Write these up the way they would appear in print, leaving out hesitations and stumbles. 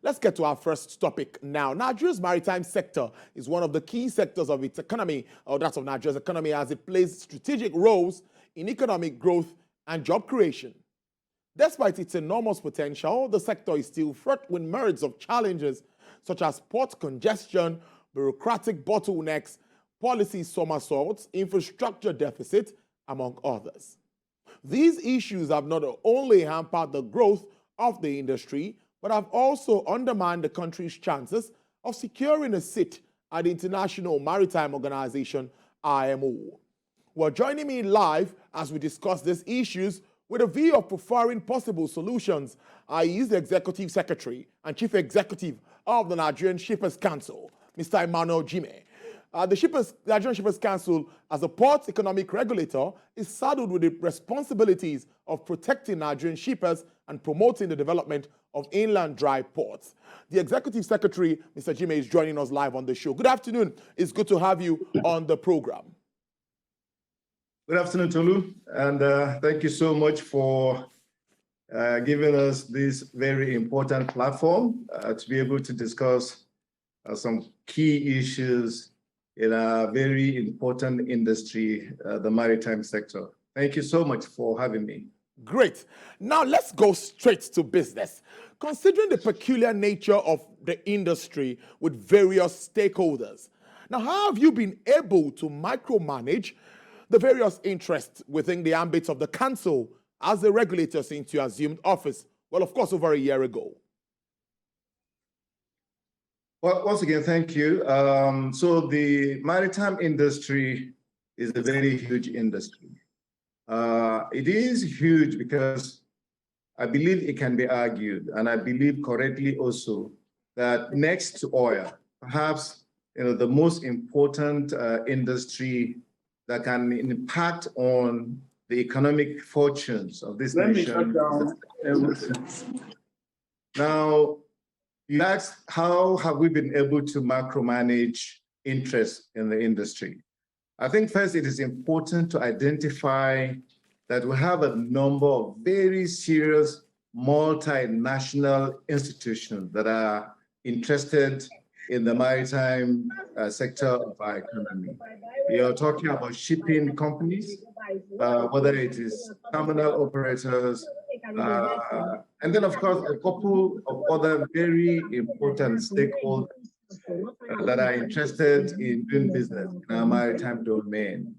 Let's get to our first topic now. Nigeria's maritime sector is one of the key sectors of its economy, or that of Nigeria's economy, as it plays strategic roles in economic growth and job creation. Despite its enormous potential, the sector is still fraught with myriads of challenges such as port congestion, bureaucratic bottlenecks, policy somersaults, infrastructure deficit, among others. These issues have not only hampered the growth of the industry, but have also undermined the country's chances of securing a seat at the International Maritime Organization, IMO. Well, joining me live as we discuss these issues with a view of preferring possible solutions, he is the Executive Secretary and Chief Executive of the Nigerian Shippers Council, Mr. Emmanuel Jime. The Nigerian Shippers Council, as a port economic regulator, is saddled with the responsibilities of protecting Nigerian shippers and promoting the development of inland dry ports. The Executive Secretary, Mr. Jime, is joining us live on the show. Good afternoon. It's good to have you on the program. Good afternoon, Tolu, and thank you so much for giving us this very important platform to be able to discuss some key issues in a very important industry, the maritime sector. Thank you so much for having me. Great. Now let's go straight to business. Considering the peculiar nature of the industry with various stakeholders, now how have you been able to micromanage the various interests within the ambit of the council as a regulator since you assumed office? Well, of course, over a year ago. Well, once again, thank you. So the maritime industry is a very huge industry. It is huge because I believe it can be argued, and I believe correctly also, that next to oil, perhaps the most important industry that can impact on the economic fortunes of this nation. Now, you asked, how have we been able to macromanage interest in the industry? I think first it is important to identify that we have a number of very serious multinational institutions that are interested in the maritime sector of our economy. We are talking about shipping companies, whether it is terminal operators, and then, of course, a couple of other very important stakeholders that are interested in doing business in our maritime domain.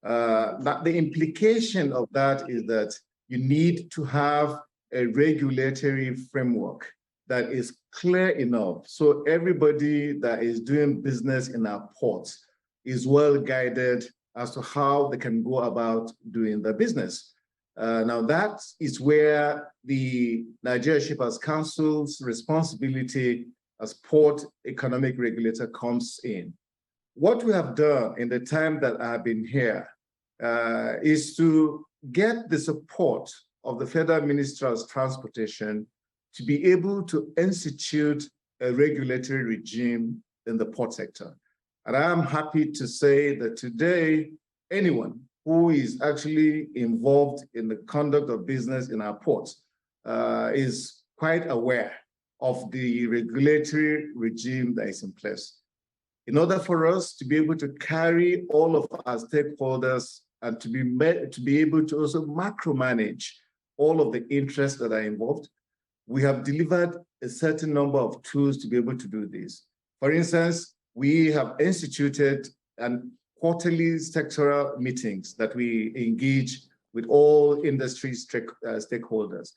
But the implication of that is that you need to have a regulatory framework that is clear enough so everybody that is doing business in our ports is well guided as to how they can go about doing their business. Now that is where the Nigeria Shippers Council's responsibility as port economic regulator comes in. What we have done in the time that I've been here is to get the support of the Federal Ministry of Transportation to be able to institute a regulatory regime in the port sector. And I'm happy to say that today, anyone who is actually involved in the conduct of business in our ports is quite aware of the regulatory regime that is in place. In order for us to be able to carry all of our stakeholders and to be able to also macromanage all of the interests that are involved, we have delivered a certain number of tools to be able to do this. For instance, we have instituted quarterly sectoral meetings that we engage with all industry stakeholders.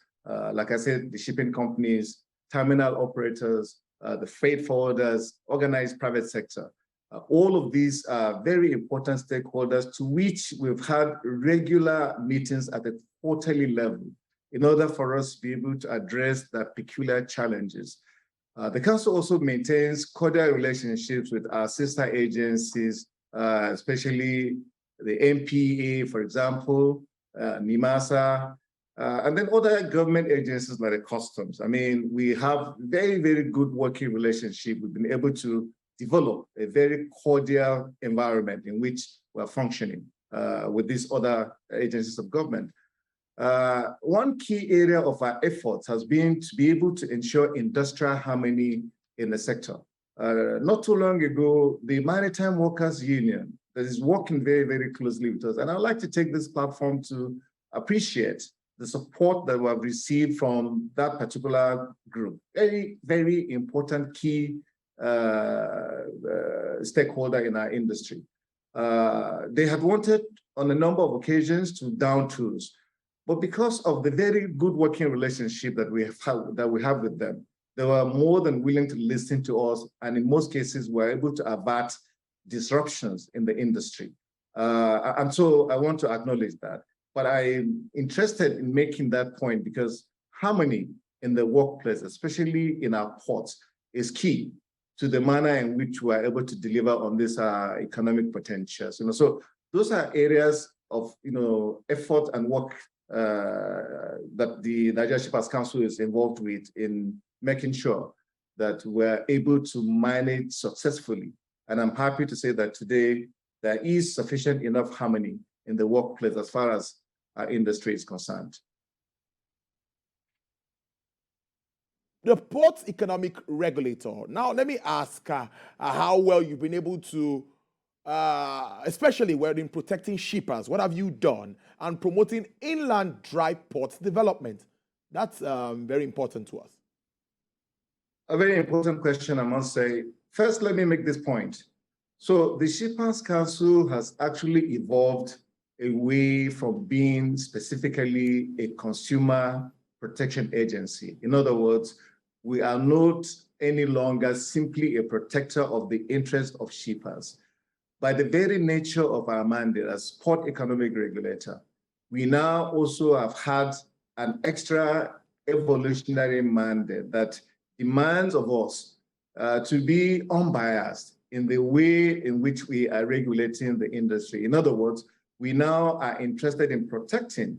Like I said, the shipping companies, terminal operators, the freight forwarders, organized private sector. All of these are very important stakeholders to which we've had regular meetings at the quarterly level in order for us to be able to address the peculiar challenges. The Council also maintains cordial relationships with our sister agencies, especially the MPA, for example, NIMASA, and then other government agencies like the Customs. I mean, we have very, very good working relationship. We've been able to develop a very cordial environment in which we're functioning with these other agencies of government. One key area of our efforts has been to be able to ensure industrial harmony in the sector. Not too long ago, the Maritime Workers Union that is working very, very closely with us, and I'd like to take this platform to appreciate the support that we have received from that particular group. Very, very important key stakeholder in our industry. They had wanted on a number of occasions to down tools, but because of the very good working relationship that we have with them, they were more than willing to listen to us, and in most cases, were able to avert disruptions in the industry. And so I want to acknowledge that. But I'm interested in making that point because harmony in the workplace, especially in our ports, is key to the manner in which we are able to deliver on this economic potentials. So those are areas of effort and work that the Nigeria Shippers Council is involved with in making sure that we're able to manage successfully. And I'm happy to say that today there is sufficient enough harmony in the workplace as far as our industry is concerned. The Port Economic Regulator. Now, let me ask how well you've been able to, especially when in protecting shippers, what have you done? And promoting inland dry port development. That's very important to us. A very important question, I must say. First, let me make this point. So the Shippers Council has actually evolved away from being specifically a consumer protection agency. In other words, we are not any longer simply a protector of the interest of shippers. By the very nature of our mandate as Port Economic Regulator, we now also have had an extra evolutionary mandate that demands of us to be unbiased in the way in which we are regulating the industry. In other words, we now are interested in protecting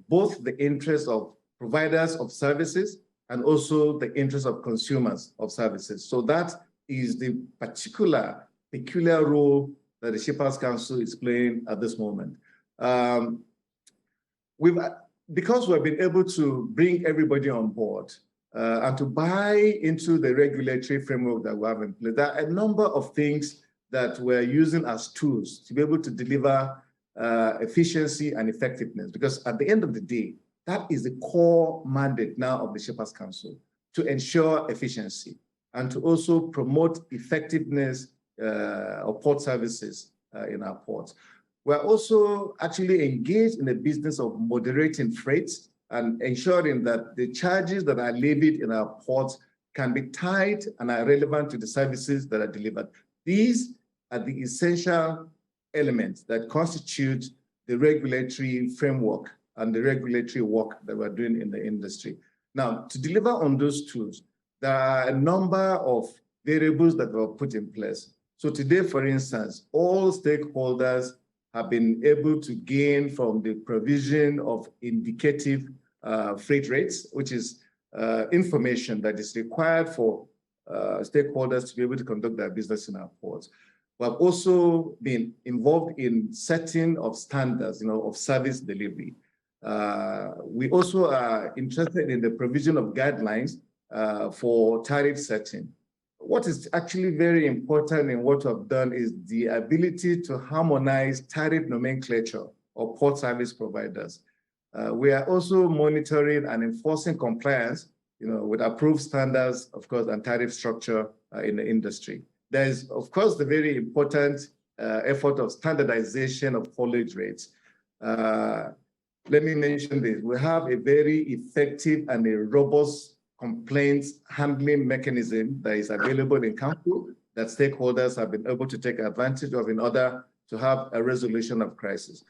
both the interests of providers of services and also the interests of consumers of services. So that is the peculiar role that the Shippers Council is playing at this moment. Because we've been able to bring everybody on board and to buy into the regulatory framework that we have in place, there are a number of things that we're using as tools to be able to deliver efficiency and effectiveness. Because at the end of the day, that is the core mandate now of the Shippers Council, to ensure efficiency and to also promote effectiveness of port services in our ports. We're also actually engaged in the business of moderating freight and ensuring that the charges that are levied in our ports can be tied and are relevant to the services that are delivered. These are the essential elements that constitute the regulatory framework and the regulatory work that we're doing in the industry. Now, to deliver on those tools, there are a number of variables that were put in place. So today, for instance, all stakeholders have been able to gain from the provision of indicative freight rates, which is information that is required for stakeholders to be able to conduct their business in our ports. We have also been involved in setting of standards, of service delivery. We also are interested in the provision of guidelines for tariff setting. What is actually very important in what we've done is the ability to harmonize tariff nomenclature of port service providers. We are also monitoring and enforcing compliance, with approved standards, of course, and tariff structure in the industry. There is, of course, the very important effort of standardization of haulage rates. Let me mention this. We have a very effective and a robust complaints handling mechanism that is available in council that stakeholders have been able to take advantage of in order to have a resolution of crisis.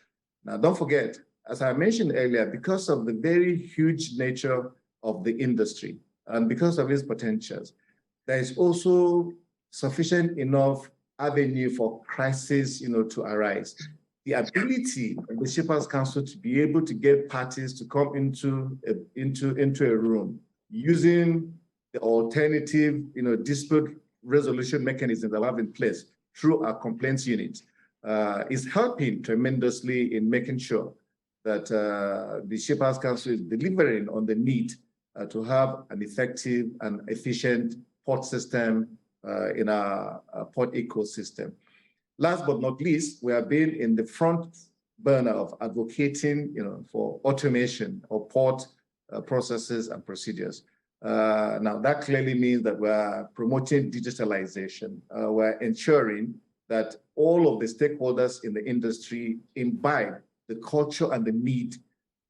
Now, don't forget, as I mentioned earlier, because of the very huge nature of the industry and because of its potentials, there is also sufficient enough avenue for crisis, to arise. The ability of the Shippers Council to be able to get parties to come into a room using the alternative, dispute resolution mechanisms that we have in place through our complaints unit is helping tremendously in making sure that the Shippers Council is delivering on the need to have an effective and efficient port system in our port ecosystem. Last but not least, we have been in the front burner of advocating, for automation of port processes and procedures. Now, that clearly means that we're promoting digitalization. We're ensuring that all of the stakeholders in the industry imbibe the culture and the need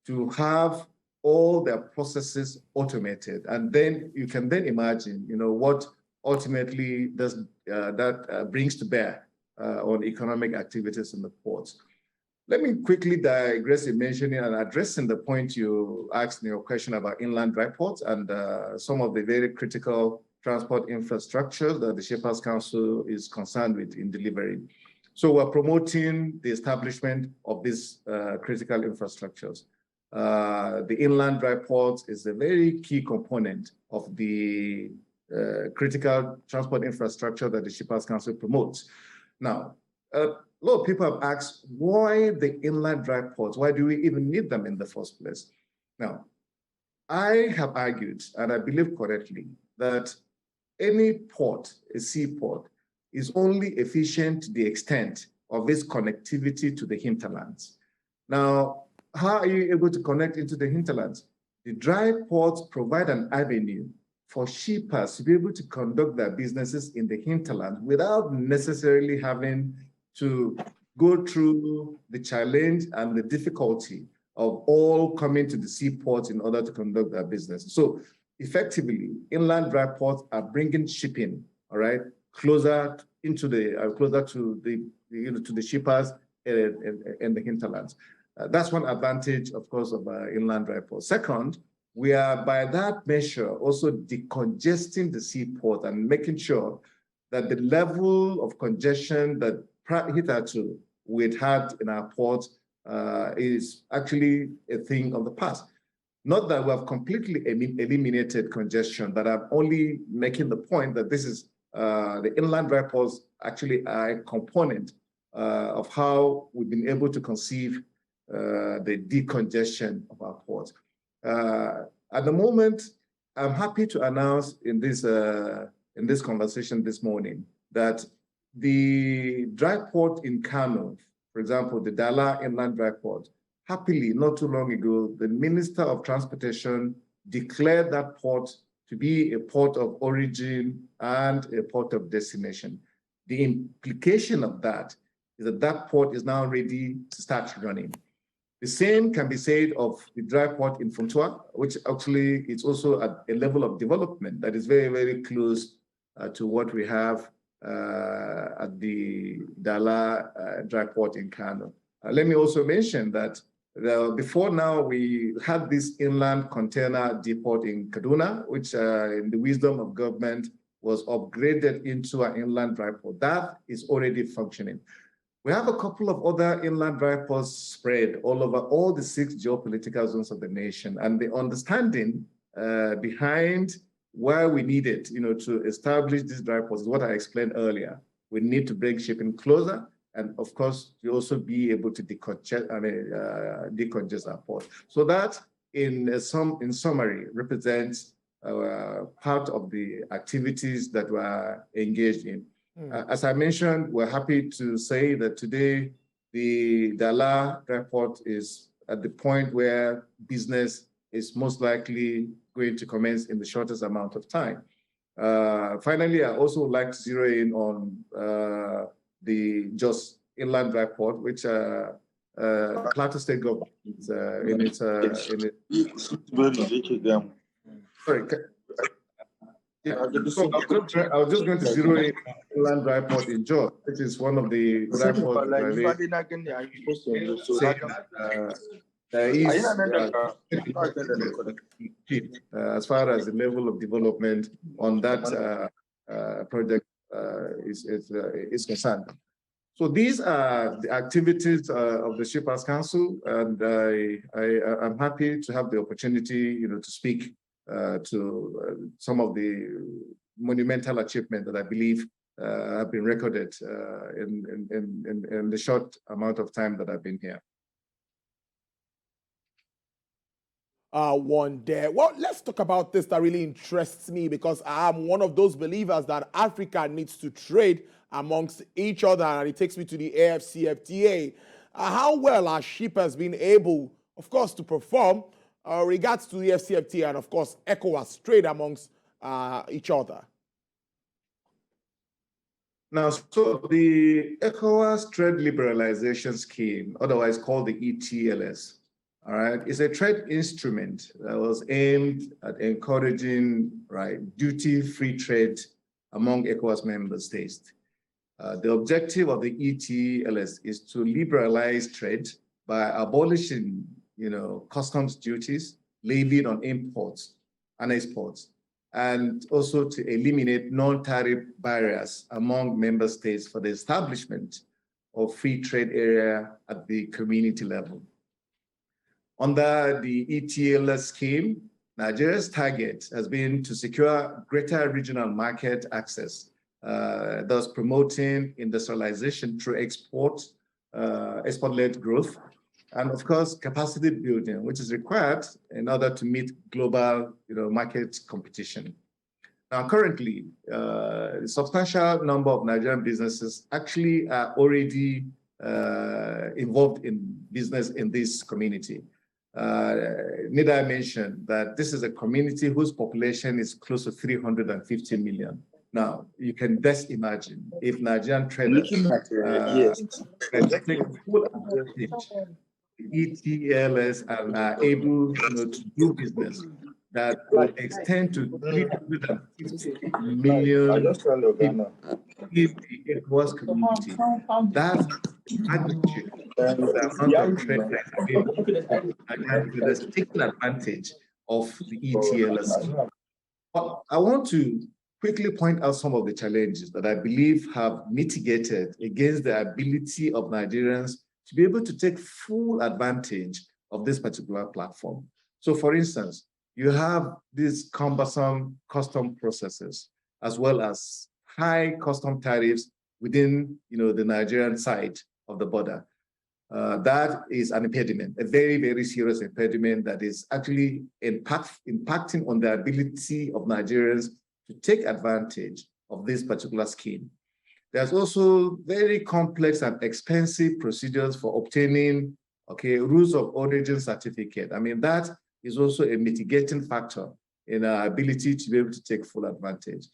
to have all their processes automated. And then you can then imagine, what ultimately that brings to bear on economic activities in the ports. Let me quickly digress in mentioning and addressing the point you asked in your question about inland dry ports and some of the very critical transport infrastructure that the Shippers Council is concerned with in delivering. So we're promoting the establishment of these critical infrastructures. The inland dry ports is a very key component of the critical transport infrastructure that the Shippers Council promotes. Now, a lot of people have asked, why the inland dry ports? Why do we even need them in the first place? Now, I have argued, and I believe correctly, that any port, a seaport, is only efficient to the extent of its connectivity to the hinterlands. Now, how are you able to connect into the hinterlands? The dry ports provide an avenue for shippers to be able to conduct their businesses in the hinterland without necessarily having to go through the challenge and the difficulty of all coming to the seaport in order to conduct their business. So effectively, inland dry ports are bringing shipping, all right, closer into the closer to the to the shippers in the hinterlands. That's one advantage, of course, of inland dry ports. Second, we are by that measure also decongesting the seaport and making sure that the level of congestion that hitherto we'd had in our ports is actually a thing of the past. Not that we have completely eliminated congestion, but I'm only making the point that this is the inland dry ports actually are a component of how we've been able to conceive the decongestion of our ports. At the moment, I'm happy to announce in this conversation this morning that the dry port in Kano, for example, the Dala Inland Dry Port, happily, not too long ago, the Minister of Transportation declared that port to be a port of origin and a port of destination. The implication of that is that that port is now ready to start running. The same can be said of the dry port in Funtua, which actually is also at a level of development that is very, very close to what we have at the Dala dry port in Kano. Let me also mention that before now, we had this inland container depot in Kaduna, which in the wisdom of government was upgraded into an inland dry port. That is already functioning. We have a couple of other inland dry ports spread all over all the 6 geopolitical zones of the nation. And the understanding behind why we needed, to establish these dry ports is what I explained earlier. We need to bring shipping closer, and of course, to also be able to decongest our port. So that, in summary, represents part of the activities that we're engaged in. As I mentioned, we're happy to say that today the Dala dry port is at the point where business is most likely going to commence in the shortest amount of time. Finally, I also would like to zero in on the Jos Inland Dry Port, which Plateau State government sorry. Yeah, so I was just going to zero in inland dry port in Jos, which is one of the dry ports as far as the level of development on that project is concerned. So these are the activities of the Shippers Council, and I'm happy to have the opportunity, to speak to some of the monumental achievements that I believe have been recorded in the short amount of time that I've been here. one there. Well, let's talk about this that really interests me, because I'm one of those believers that Africa needs to trade amongst each other, and it takes me to the AFCFTA. How well our ship has been able, of course, to perform regards to the AFCFTA and, of course, Ecowas trade amongst each other? Now, so the Ecowas Trade Liberalization Scheme, otherwise called the ETLS, all right, is a trade instrument that was aimed at encouraging, right, duty-free trade among Ecowas member states. The objective of the ETLS is to liberalize trade by abolishing, customs duties levied on imports and exports, and also to eliminate non-tariff barriers among member states for the establishment of free trade area at the community level. Under the ETLS scheme, Nigeria's target has been to secure greater regional market access, thus promoting industrialization through export-led growth, and of course, capacity building, which is required in order to meet global market competition. Now, currently, a substantial number of Nigerian businesses actually are already involved in business in this community. Need I mention that this is a community whose population is close to 350 million. Now, you can best imagine if Nigerian traders take full advantage ETLS and are able to do business that will extend to 350 million people in the Ecowas community. That's magnitude of the amount of trade that is taking advantage of the ETLS. But I want to quickly point out some of the challenges that I believe have mitigated against the ability of Nigerians to be able to take full advantage of this particular platform. So for instance, you have these cumbersome custom processes, as well as high custom tariffs within the Nigerian side of the border. That is an impediment, a very, very serious impediment that is actually impacting on the ability of Nigerians to take advantage of this particular scheme. There's also very complex and expensive procedures for obtaining, rules of origin certificate. I mean, that is also a mitigating factor in our ability to be able to take full advantage.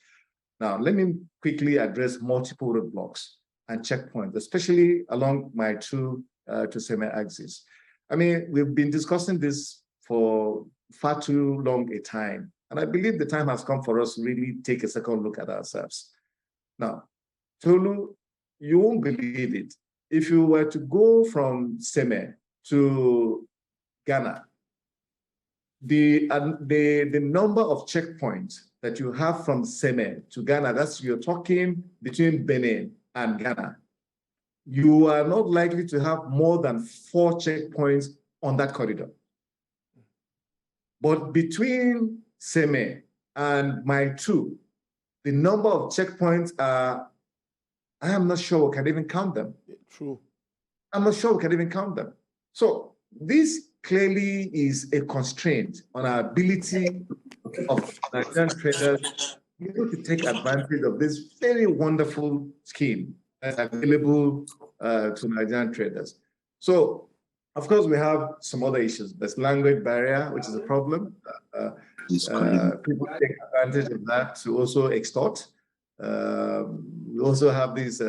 Now, let me quickly address multiple roadblocks and checkpoints, especially along my two to semi-axis. I mean, we've been discussing this for far too long a time, and I believe the time has come for us to really take a second look at ourselves. Now, Tolu, you won't believe it. If you were to go from Seme to Ghana, the number of checkpoints that you have from Seme to Ghana, you're talking between Benin and Ghana, you are not likely to have more than 4 checkpoints on that corridor. But between Seme and Mile 2, the number of checkpoints are, I am not sure we can even count them. True. I'm not sure we can even count them. So this clearly is a constraint on our ability of Nigerian traders to be able to take advantage of this very wonderful scheme that's available to Nigerian traders. So, of course, we have some other issues. There's language barrier, which is a problem. People take advantage of that to also extort. We also have this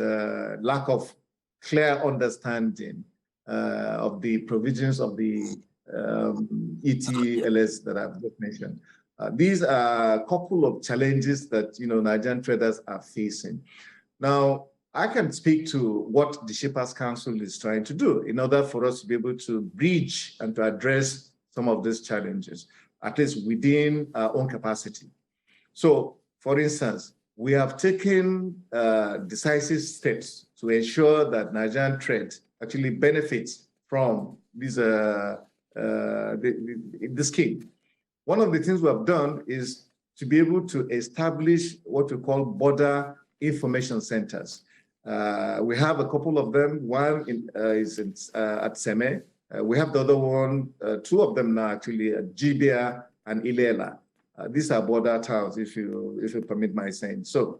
lack of clear understanding of the provisions of the ETLS that I've just mentioned. These are a couple of challenges that Nigerian traders are facing. Now, I can speak to what the Shippers Council is trying to do in order for us to be able to bridge and to address some of these challenges, at least within our own capacity. So, for instance, we have taken decisive steps to ensure that Nigerian trade actually benefits from this the scheme. One of the things we have done is to be able to establish what we call border information centers. We have a couple of them. One is at Seme, We have the other one, two of them now actually, Jibia and Ilela. These are border towns, if you permit my saying. So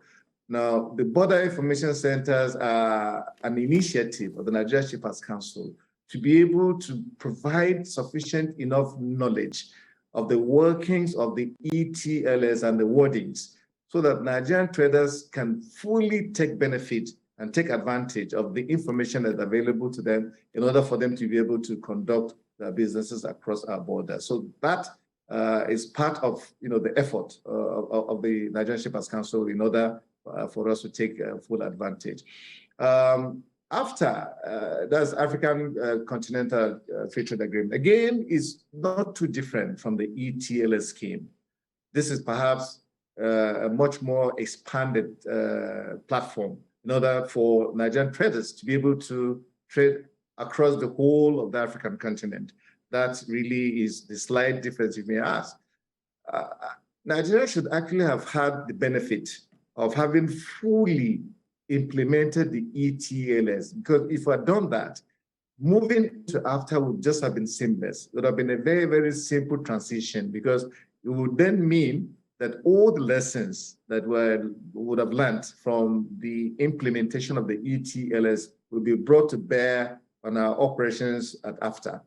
now the border information centers are an initiative of the Nigeria Shippers Council to be able to provide sufficient enough knowledge of the workings of the ETLS and the wordings so that Nigerian traders can fully take benefit and take advantage of the information that's available to them in order for them to be able to conduct their businesses across our borders. So that is part of the effort of the Nigerian Shippers Council in order for us to take full advantage. After that's African Continental Free Trade Agreement, again, is not too different from the ETLS scheme. This is perhaps a much more expanded platform in order for Nigerian traders to be able to trade across the whole of the African continent. That really is the slight difference you may ask. Nigeria should actually have had the benefit of having fully implemented the ETLS, because if we had done that, moving to after would just have been seamless. It would have been a very, very simple transition, because it would then mean that all the lessons that would have learned from the implementation of the ETLS will be brought to bear on our operations at AFTA.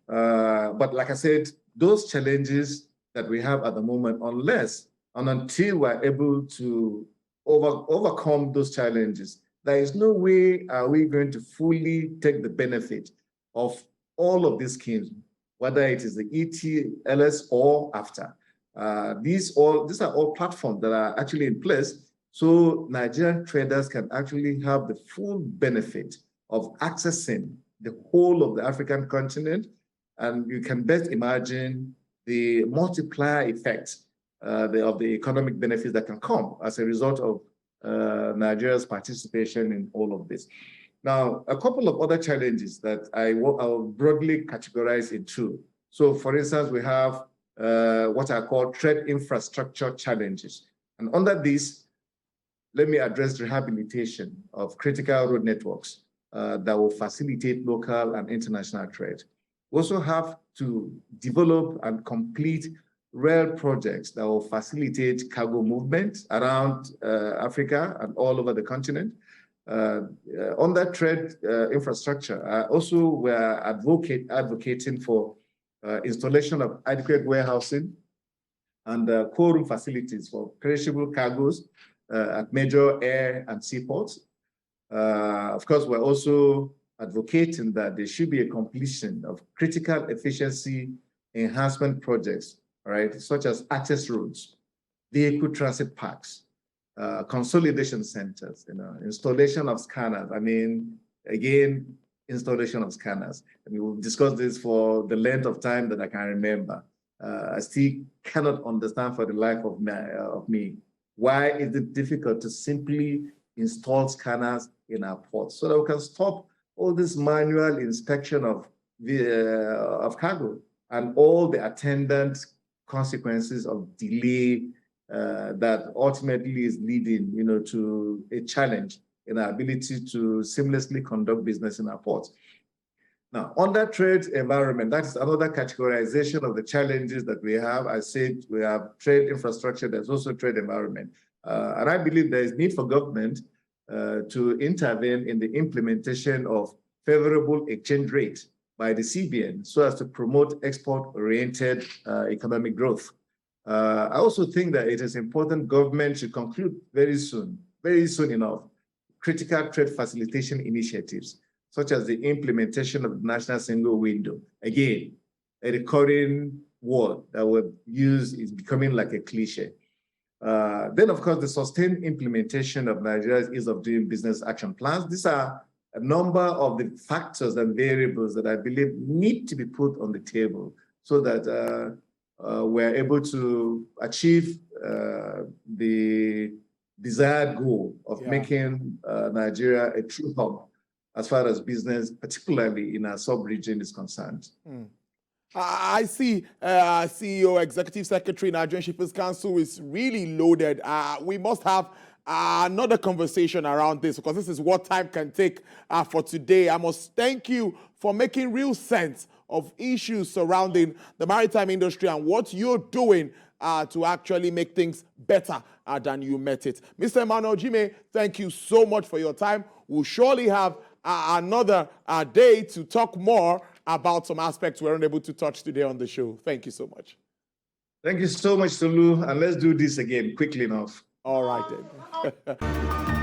But like I said, those challenges that we have at the moment, unless and until we're able to overcome those challenges, there is no way are we going to fully take the benefit of all of these schemes, whether it is the ETLS or AFTA. These are all platforms that are actually in place, so Nigerian traders can actually have the full benefit of accessing the whole of the African continent, and you can best imagine the multiplier effect of the economic benefits that can come as a result of Nigeria's participation in all of this. Now, a couple of other challenges that I'll broadly categorize into. So, for instance, we have what I call trade infrastructure challenges. And under this, let me address rehabilitation of critical road networks that will facilitate local and international trade. We also have to develop and complete rail projects that will facilitate cargo movement around Africa and all over the continent. On that trade infrastructure, also we're advocating for installation of adequate warehousing and core room facilities for perishable cargoes at major air and seaports. Of course, we're also advocating that there should be a completion of critical efficiency enhancement projects, right, such as access roads, vehicle transit parks, consolidation centers, installation of scanners. I mean, again, installation of scanners. I mean, we've discussed this for the length of time that I can remember. I still cannot understand for the life of me why is it difficult to simply install scanners in our ports so that we can stop all this manual inspection of cargo and all the attendant consequences of delay that ultimately is leading, to a challenge in our ability to seamlessly conduct business in our ports. Now, on that trade environment, that's another categorization of the challenges that we have. I said we have trade infrastructure, there's also trade environment. And I believe there is need for government to intervene in the implementation of favorable exchange rate by the CBN so as to promote export-oriented economic growth. I also think that it is important government should conclude very soon enough, critical trade facilitation initiatives, such as the implementation of the National Single Window. Again, a recurring word that we use is becoming like a cliche. Then, of course, the sustained implementation of Nigeria's ease of doing business action plans. These are a number of the factors and variables that I believe need to be put on the table so that we're able to achieve the desired goal of making Nigeria a true hub as far as business, particularly in our sub-region, is concerned. I see CEO, Executive Secretary, Nigerian Shippers Council is really loaded. We must have another conversation around this, because this is what time can take for today. I must thank you for making real sense of issues surrounding the maritime industry and what you're doing to actually make things better than you met it. Mr. Emmanuel Jime, thank you so much for your time. We'll surely have another day to talk more about some aspects we weren't able to touch today on the show. Thank you so much. Thank you so much, Tolu, and let's do this again quickly enough. All right then.